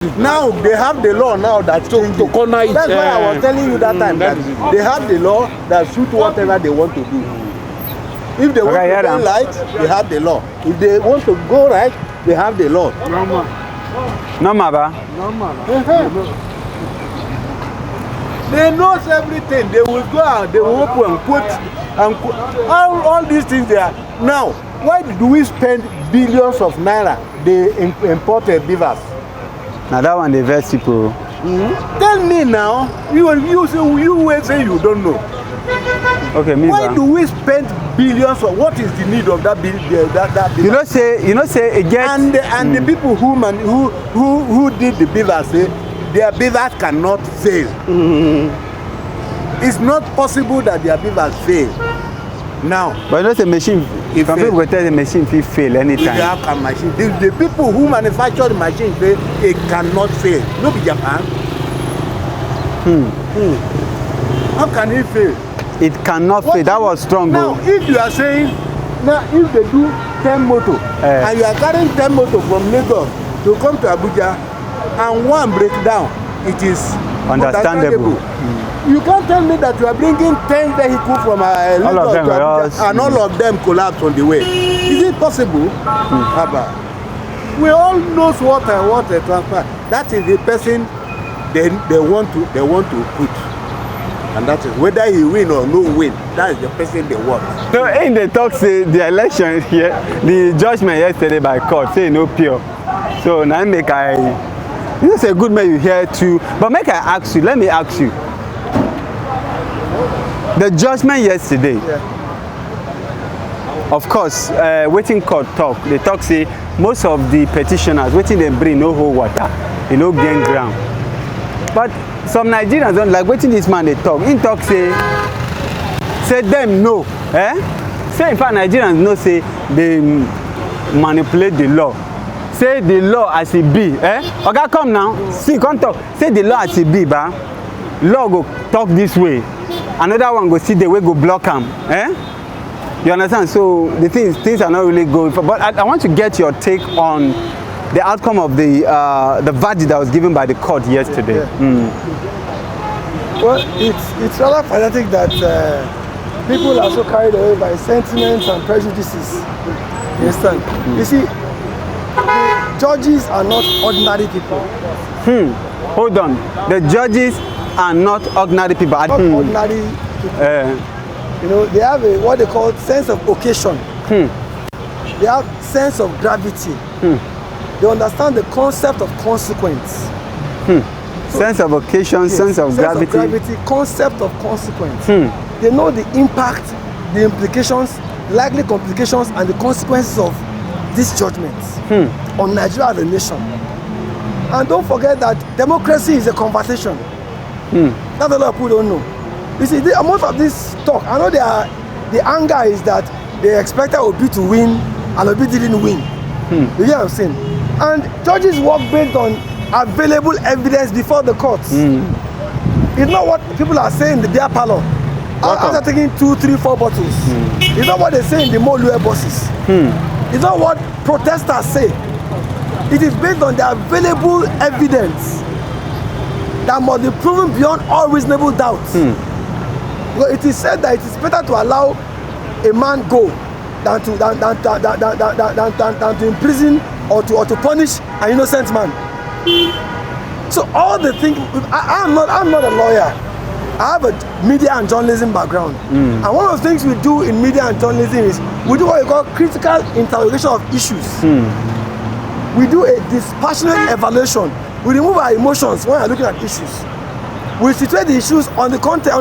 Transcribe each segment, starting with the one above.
Now they have the law now that to corner it. That's why I was telling you that time that they have the law that shoot whatever they want to do. If they want to go right, they have the law. If they want to go right, they have the law. Normal, ba? They know everything. They will go out, they will open and quote all these things there. Now, why do we spend billions of naira? They imported beavers. Now that one they vex people. Tell me now, you will say you don't know. Okay, me. Why do we spend billions? Of what is the need of that bill? You know say it gets. And the people who did the beavers say their beavers cannot fail. It's not possible that their beavers fail. Now, but not a machine. If some people will tell the machine will fail anytime. If you have a machine, the people who manufacture the machine say it cannot fail. Look at Japan. How can it fail? It cannot fail. That was strong. Now, if you are saying, now if they do 10 motor and you are carrying 10 motor from Lagos to come to Abuja and one break down, it is understandable. You can't tell me that you are bringing 10 vehicles from Lagos to Abuja and all of them collapse on the way. Is it possible? We all know what a transfer. That is the person they want to put. And that is whether he win or no win. That is the person they want. So in the talk say the election here, the judgment yesterday by court say no pure. So now make you say good man you hear too. But make I ask you, let me ask you. The judgment yesterday, of course, waiting court talk. They talk say most of the petitioners waiting they bring no whole water, you know gain ground. But some Nigerians don't like waiting this man they talk. In talk say them no. Say in fact Nigerians know say they manipulate the law. Say the law as it be. Okay, come now. See, come talk. Say the law as it be, ba. Law go talk this way. Another one go see the way go block him. You understand? So the things are not really going for. But I want to get your take on the outcome of the verdict that was given by the court yesterday. Well, it's rather pathetic that people are so carried away by sentiments and prejudices. You understand? You see, the judges are not ordinary people. Hold on. The judges are not ordinary people. Not ordinary people. You know, they have what they call sense of occasion. They have sense of gravity. They understand the concept of consequence. So, sense of occasion, yes, sense of gravity, concept of consequence. They know the impact, the implications, likely complications, and the consequences of these judgments on Nigeria as a nation. And don't forget that democracy is a conversation. That's a lot of people don't know. You see, most of this talk, I know the anger is that they expected Obi to win and Obi didn't win. You hear what I'm saying? And judges work based on available evidence before the courts. It's not what people are saying in the beer parlor after taking 2, 3, 4 bottles. It's not what they say in the Molue buses. It's not what protesters say. It is based on the available evidence that must be proven beyond all reasonable doubt. Well, it is said that it is better to allow a man go than to imprison or to punish an innocent man. So all the things, I'm not a lawyer. I have a media and journalism background. And one of the things we do in media and journalism is we do what we call critical interrogation of issues. We do a dispassionate evaluation. We remove our emotions when we're looking at issues. We situate the issues on the context.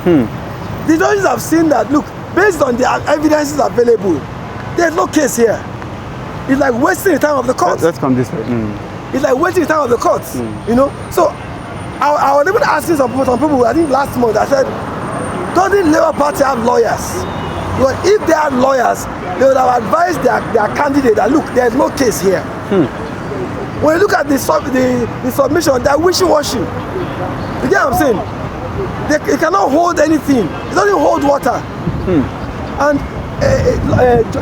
The judges have seen that, look, based on the evidences available, there's no case here. It's like wasting the time of the court. Let's come this way. It's like wasting the time of the courts. You know? So I was even asking some people, I think last month, I said, doesn't Labour Party have lawyers? Because if they had lawyers, they would have advised their candidate that, look, there's no case here. When you look at the submission, they're wishy-washy. You get what I'm saying? They cannot hold anything. It doesn't hold water. And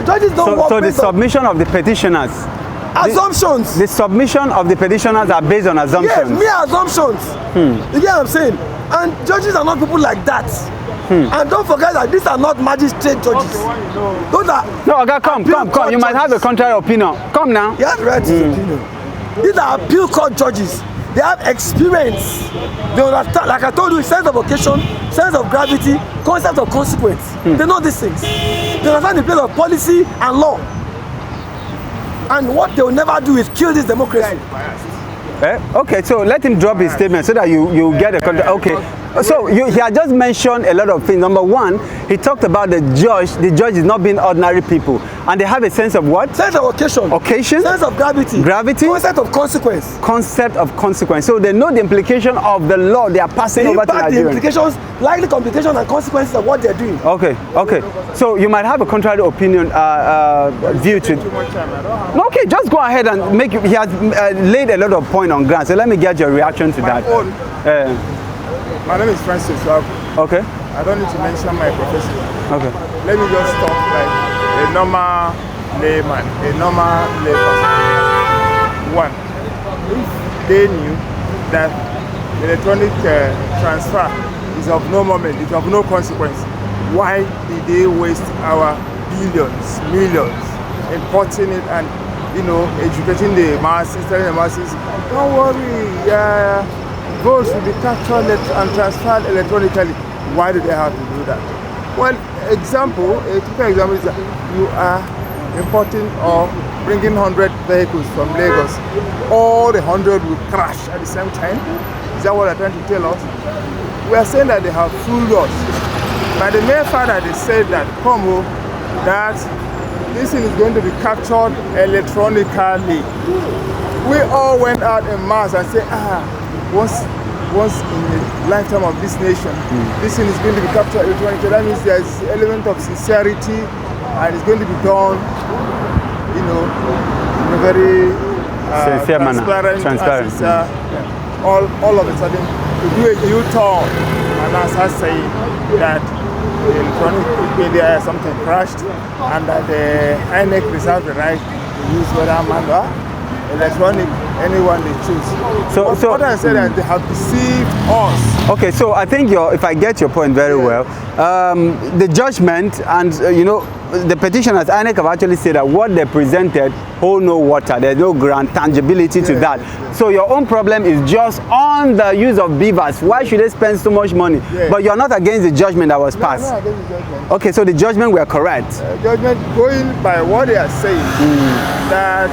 judges don't work. So the submission of the petitioners Assumptions. The submission of the petitioners are based on assumptions. Yes, mere assumptions. You get what I'm saying? And judges are not people like that. And don't forget that these are not magistrate judges. Those are no, okay, come. You might have a contrary opinion. Come now. He has read his opinion. These are appeal court judges. They have experience. They understand, like I told you, sense of occasion, sense of gravity, concept of consequence. They know these things. They understand the place of policy and law. And what they will never do is kill this democracy. Okay, so let him drop his statement so that you get a contract. Okay, so he had just mentioned a lot of things. Number one, he talked about the judge. The judge is not being ordinary people, and they have a sense of what? Sense of occasion. Occasion. Sense of gravity. Gravity. Concept of consequence. Concept of consequence. So they know the implication of the law they are passing over to Nigerians. The implications, likely complications and consequences of what they're doing. Okay. So you might have a contrary opinion, view to. No, okay, just go ahead and make. He has laid a lot of points on ground. So let me get your reaction to that. My name is Francis. Okay. I don't need to mention my profession. Okay. Let me just talk like a normal layman, a normal layperson. One, if they knew that electronic transfer is of no moment, it's of no consequence, why did they waste our billions, millions, importing it and educating the masses, telling the masses, don't worry, votes will be captured and transferred electronically. Why do they have to do that? Well, a typical example is that you are importing or bringing 100 vehicles from Lagos. All the 100 will crash at the same time. Is that what they're trying to tell us? We are saying that they have fooled us. By the mere fact that they said that, that this thing is going to be captured electronically. We all went out en masse and said, once in the lifetime of this nation, this thing is going to be captured electronically. That means there's an element of sincerity and it's going to be done, in a very sincere manner, transparent. All of a sudden, to do a U-turn and as I say that the electronic something crashed and that the INEC reserved the right to use whether manual, electronic, anyone they choose. So what I said is they have deceived us. Okay, so I think if I get your point very well, the judgment and the petitioners, INEC have actually said that what they presented hold no water. There's no ground tangibility to that. Yes. So your own problem is just on the use of beavers. Why should they spend so much money? Yes. But you're not against the judgment that was passed. No, I'm not against the judgment. Okay, so the judgment were correct. Judgment going by what they are saying that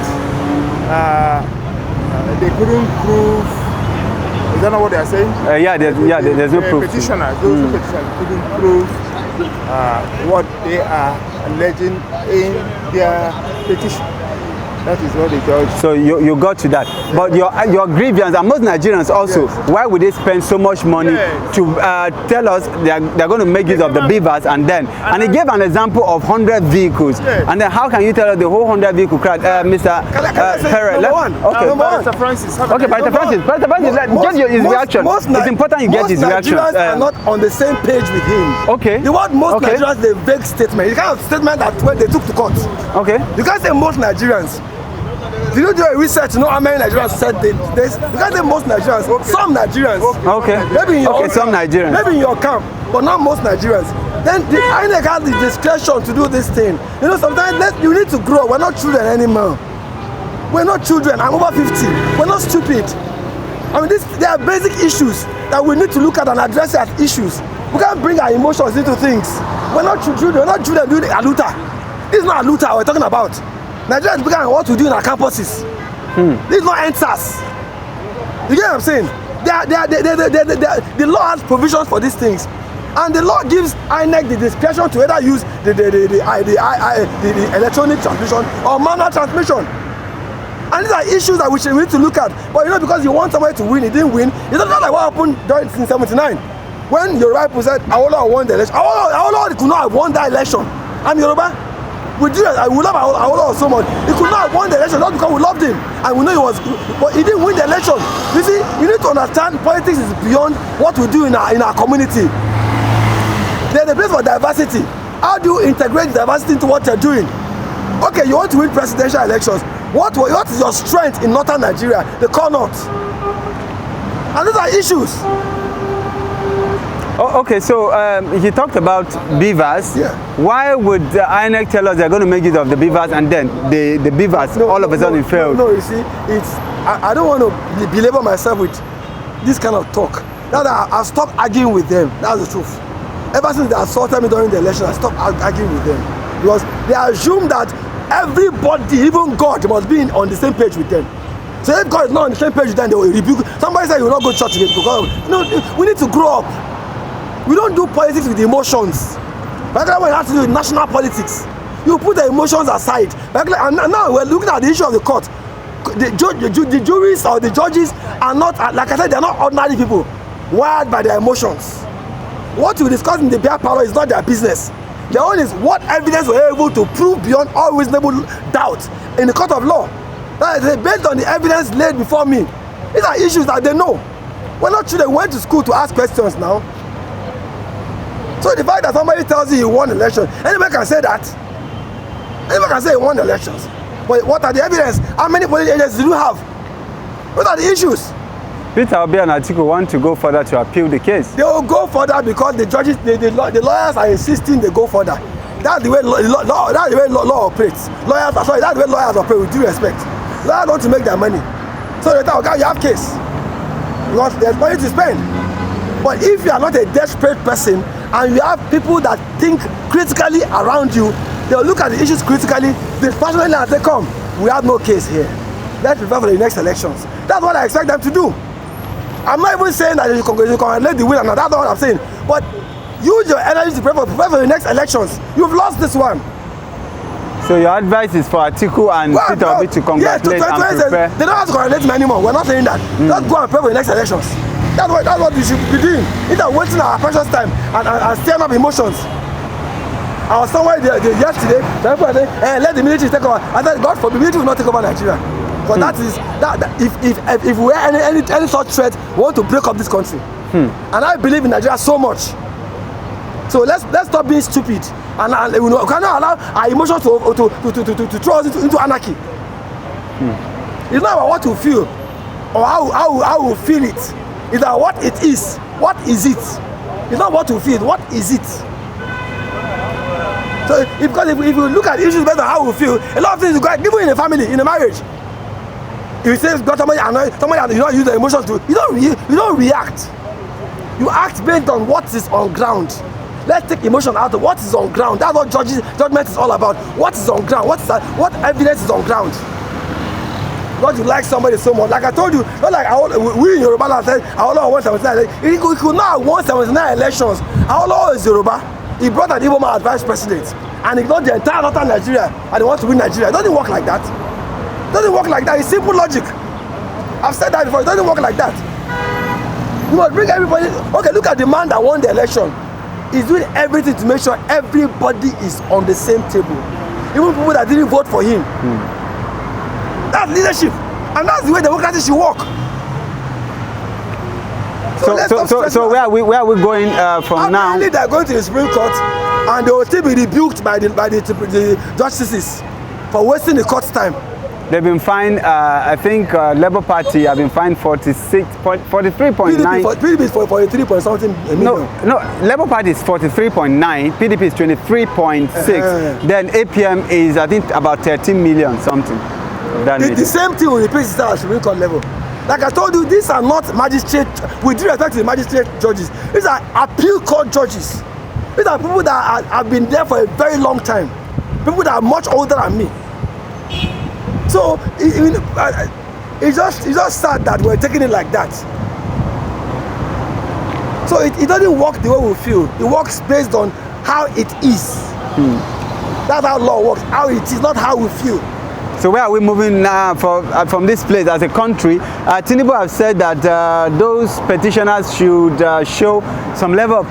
they couldn't prove. Is that not what they are saying? There's no proof. Petitioners, those petitioners couldn't prove what they are alleging in their petition. That is what they judge. So you got to that. Yes. But your grievance, and most Nigerians also, why would they spend so much money to tell us they're going to make use of the beavers and he gave an example of 100 vehicles. Yes. And then how can you tell us the whole 100 vehicle crowd? Mr. Perez. Okay. Mr. Francis. Okay, Mr. Francis, get his reaction. It's important you get his reaction. Most Nigerians are not on the same page with him. Okay. The word most Nigerians is a vague statement. It's kind of statement that when they took to court. Okay. You can't say most Nigerians. Did you do a research to know how many Nigerians said this? You can't say most Nigerians. Some Nigerians. Okay. Maybe in your some Nigerians. Maybe in your camp, but not most Nigerians. Then the INEC has the discretion to do this thing. Sometimes you need to grow. We're not children anymore. We're not children. I'm over 50. We're not stupid. There are basic issues that we need to look at and address as issues. We can't bring our emotions into things. We're not children. We're not children doing aluta. This is not aluta we're talking about. Nigeria is bigger than what we do in our campuses. This is not answers. You get what I'm saying? The law has provisions for these things, and the law gives INEC the discretion to either use the electronic transmission or manual transmission. And these are issues that we need to look at. But because you want somebody to win, he didn't win. It's not like what happened during 1979 when Yoruba people said Awolowo won the election. Awolowo could not have won that election. I'm Yoruba. We love Awolowo so much. He could not have won the election not because we loved him and we know he was good, but he didn't win the election. You see, you need to understand politics is beyond what we do in our community. There's a place for diversity. How do you integrate diversity into what you're doing? Okay, you want to win presidential elections. What is your strength in northern Nigeria? They cannot. And these are issues. Oh, okay, so he talked about beavers. Yeah. Why would the INEC tell us they're going to make use of the beavers and then the beavers all of a sudden failed? No, you see, I don't want to belabor myself with this kind of talk. Now that I stopped arguing with them, that's the truth. Ever since they assaulted me during the election, I stopped arguing with them. Because they assume that everybody, even God, must be on the same page with them. So if God is not on the same page with them, they will rebuke. Somebody said you will not go to church again because we need to grow up. We don't do politics with emotions. When it has to do with national politics, you put the emotions aside. And now we're looking at the issue of the court. The juries or the judges are not, like I said, they're not ordinary people wired by their emotions. What we discuss in the bear parlor is not their business. Their own is what evidence we're able to prove beyond all reasonable doubt in the court of law. That is based on the evidence laid before me. These are issues that they know. We're not children who went to school to ask questions now. So the fact that somebody tells you he won election, anybody can say that. Anybody can say he won elections. But what are the evidence? How many police agencies do you have? What are the issues? Peter Obi and ATIKU want to go further to appeal the case. They will go further because the judges, the lawyers are insisting they go further. That's the way law operates. That's the way lawyers operate, with due respect. Lawyers want to make their money. So they tell, okay, you have case. Because there's money to spend. But if you are not a desperate person and you have people that think critically around you, they'll look at the issues critically, dispassionately, and say, come, we have no case here. Let's prepare for the next elections. That's what I expect them to do. I'm not even saying that you congratulate the winner, that's not what I'm saying. But use your energy to prepare for the next elections. You've lost this one. So your advice is for ATIKU and Peter Obi to congratulate and prepare? They don't have to congratulate me anymore. We're not saying that. Just go and prepare for the next elections. That's what we should be doing. Instead of wasting our precious time and stirring up emotions. I was somewhere yesterday, let the military take over. I said, God forbid, the military will not take over Nigeria. Because that is if we have any such threat, we want to break up this country. And I believe in Nigeria so much. So let's stop being stupid and we cannot allow our emotions to throw us into anarchy. It's not about what we feel or how we feel it. It's about what it is. What is it? It's not what we feel. What is it? So because if you look at issues based on how we feel, a lot of things go even in a family, in a marriage. If you say got somebody annoyed, somebody you don't use the emotions to, you don't react. You act based on what is on ground. Let's take emotion out of what is on ground. That's what judgment is all about. What is on ground? What evidence is on ground? Not you like somebody so much. Like I told you, not like we in Yoruba land said Awolowo won 79. He could not have won 79 elections. Awolowo is Yoruba. He brought an Igbo man as vice president and ignored the entire northern Nigeria and he wants to win Nigeria. It doesn't work like that. It doesn't work like that. It's simple logic. I've said that before. It doesn't work like that. You must bring everybody. Okay, look at the man that won the election. He's doing everything to make sure everybody is on the same table. Even people that didn't vote for him. That's leadership. And that's the way democracy should work. So where are we going from now? Apparently they're going to the Supreme Court and they will still be rebuked by the justices for wasting the court's time. They've been fined, I think Labour Party have been fined 43.9. PDP is 43 point something million. No, Labour Party is 43.9, PDP is 23.6. Then APM is, I think, about 13 million something. The same thing will repeat itself at Supreme Court level. Like I told you, these are not magistrate, with due respect to the magistrate judges. These are appeal court judges. These are people that have been there for a very long time. People that are much older than me. So it's just sad that we're taking it like that. So it doesn't work the way we feel. It works based on how it is. That's how law works. How it is, not how we feel. So where are we moving now from this place as a country? Tinubu have said that those petitioners should show some level of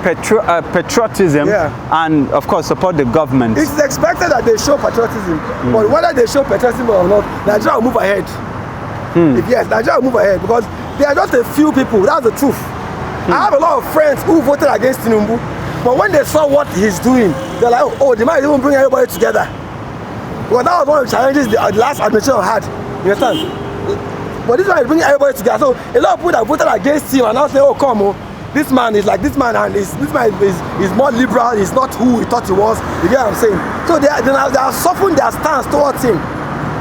patriotism and, of course, support the government. It's expected that they show patriotism, but whether they show patriotism or not, Nigeria will move ahead. If yes, Nigeria will move ahead because there are just a few people. That's the truth. I have a lot of friends who voted against Tinubu, but when they saw what he's doing, they're like, oh, the man is even bringing everybody together. Because that was one of the challenges the last administration had. You understand? But this one is bringing everybody together. So a lot of people that voted against him and now say, oh, come on, this man is like this man, and this man is more liberal, he's not who he thought he was. You get what I'm saying? So they are softening their stance towards him.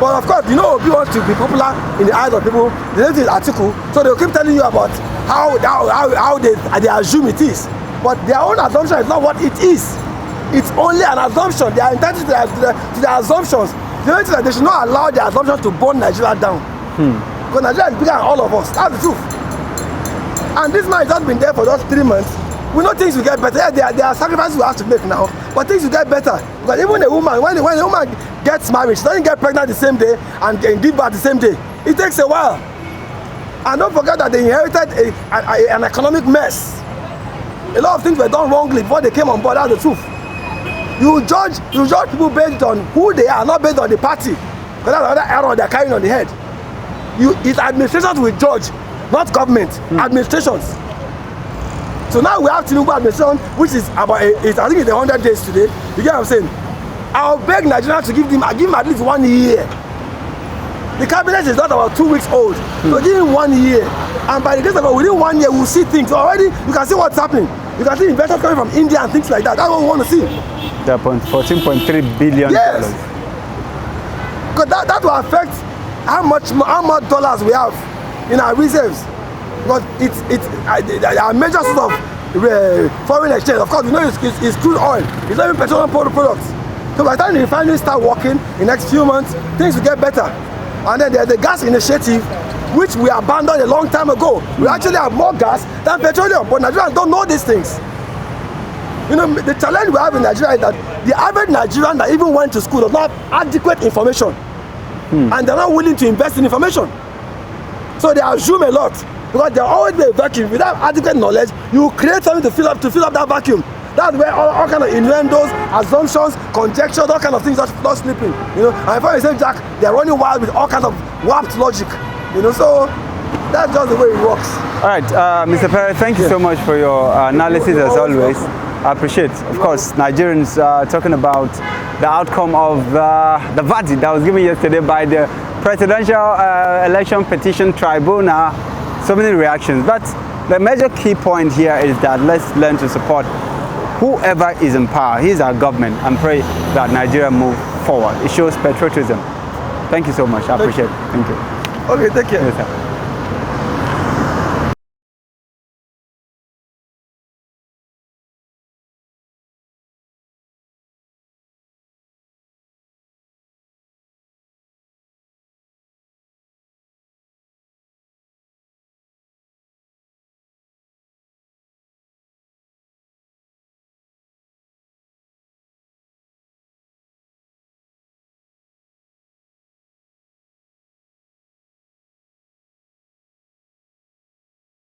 But of course, you know, Obi wants to be popular in the eyes of people. The name is ATIKU, so they'll keep telling you about how they assume it is. But their own assumption is not what it is. It's only an assumption. They are entitled to their assumptions. The only thing that they should not allow their assumptions to burn Nigeria down. Because Nigeria is bigger than all of us. That's the truth. And this man has just been there for just 3 months. We know things will get better. Yeah, there are sacrifices we have to make now, but things will get better. Because even a woman, when a woman gets married, she doesn't get pregnant the same day and give birth the same day. It takes a while. And don't forget that they inherited an economic mess. A lot of things were done wrongly before they came on board. That's the truth. You judge people based on who they are, not based on the party. Because that's another error they're carrying on the head. It's administrations will judge, not government. Administrations. So now we have Tinubu administration, which is about I think it's 100 days today. You get what I'm saying? I'll beg Nigerians to give him at least 1 year. The cabinet is not about 2 weeks old. So give him 1 year. And by the grace of God, within 1 year, we'll see things. So already, you can see what's happening. You can see investors coming from India and things like that. That's what we want to see. $14.3 billion. Yes. Because that will affect how much dollars we have in our reserves. Because it's our major source of foreign exchange. Of course, you know it's crude oil. It's not even petroleum products. So by the time the refineries start working in the next few months, things will get better. And then there's the gas initiative, which we abandoned a long time ago. We actually have more gas than petroleum, but Nigerians don't know these things. You know, the challenge we have in Nigeria is that the average Nigerian that even went to school does not have adequate information. And they're not willing to invest in information. So they assume a lot. Because there will always be a vacuum. Without adequate knowledge, you create something to fill up that vacuum. That's where all kind of innuendos, assumptions, conjectures, all kind of things are sleeping. You know, and if I say Jack, they're running wild with all kinds of warped logic. You know, so that's just the way it works. All right, Mr. Perry, thank you so much for your analysis as always. I appreciate, of course, Nigerians talking about the outcome of the verdict that was given yesterday by the Presidential Election Petition Tribunal. So many reactions, but the major key point here is that let's learn to support whoever is in power. He's our government, and pray that Nigeria move forward. It shows patriotism. Thank you so much. I appreciate it. Thank you. Okay, take care. Yes, sir.